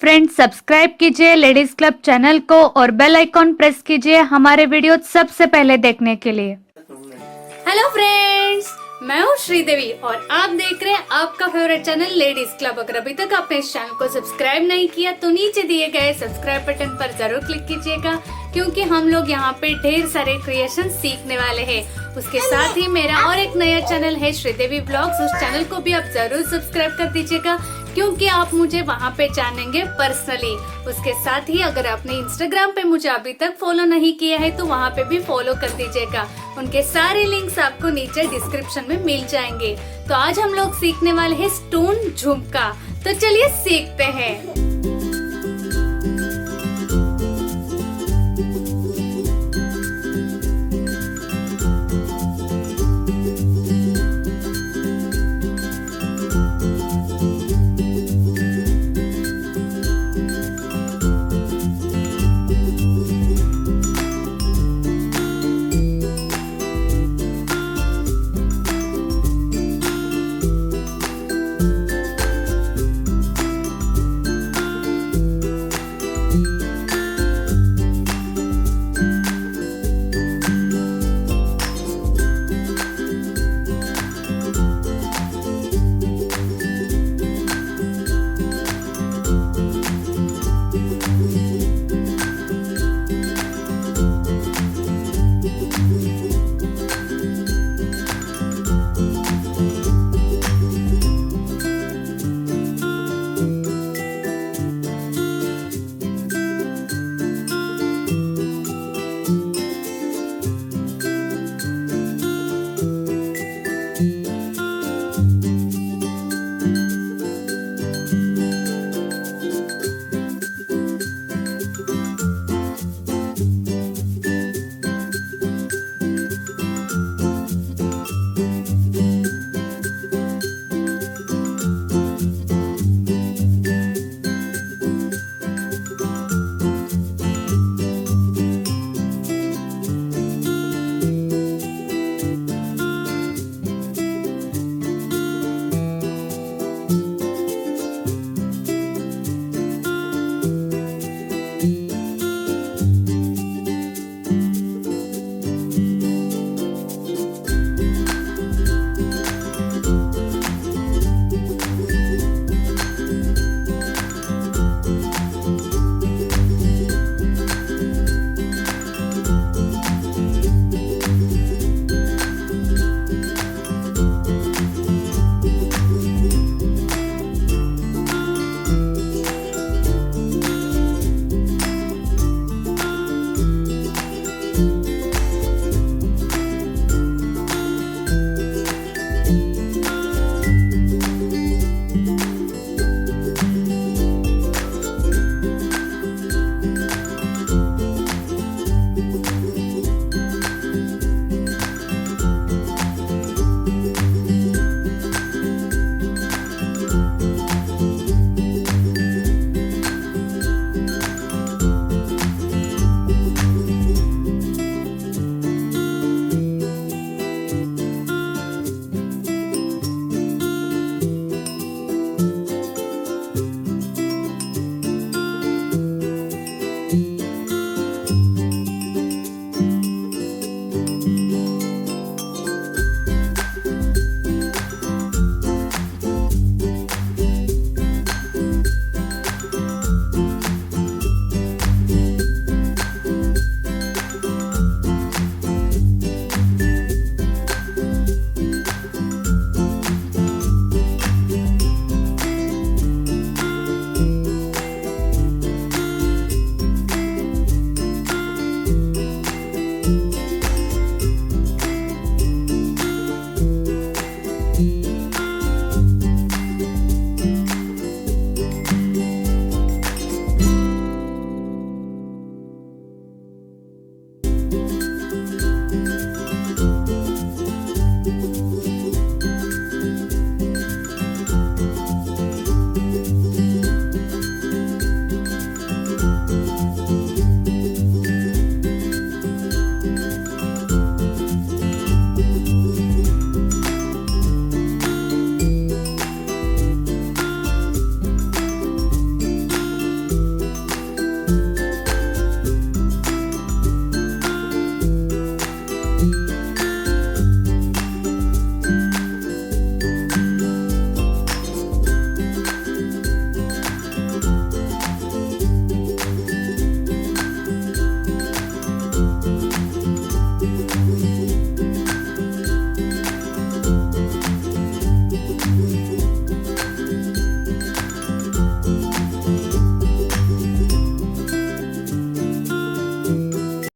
Friends subscribe कीजिए ladies club channel को और बेल आइकॉन प्रेस कीजिए हमारे वीडियो सबसे पहले देखने के लिए। हेलो फ्रेंड्स, मैं हूँ श्रीदेवी और आप देख रहे हैं आपका फेवरेट चैनल लेडीज क्लब। अगर अभी तक आपने इस चैनल को सब्सक्राइब नहीं किया तो नीचे दिए गए सब्सक्राइब बटन पर जरूर क्लिक कीजिएगा, क्योंकि हम लोग यहाँ पे ढेर सारे क्रिएशन सीखने वाले हैं। उसके साथ ही मेरा और एक नया चैनल है श्रीदेवी ब्लॉग्स, उस चैनल को भी आप जरूर सब्सक्राइब कर दीजिएगा, क्योंकि आप मुझे वहाँ पे जानेंगे पर्सनली। उसके साथ ही अगर आपने इंस्टाग्राम पे मुझे अभी तक फॉलो नहीं किया है तो वहाँ पे भी फॉलो कर दीजिएगा। उनके सारे लिंक्स आपको नीचे डिस्क्रिप्शन में मिल जाएंगे। तो आज हम लोग सीखने वाले हैं स्टोन झुमका। तो चलिए सीखते हैं।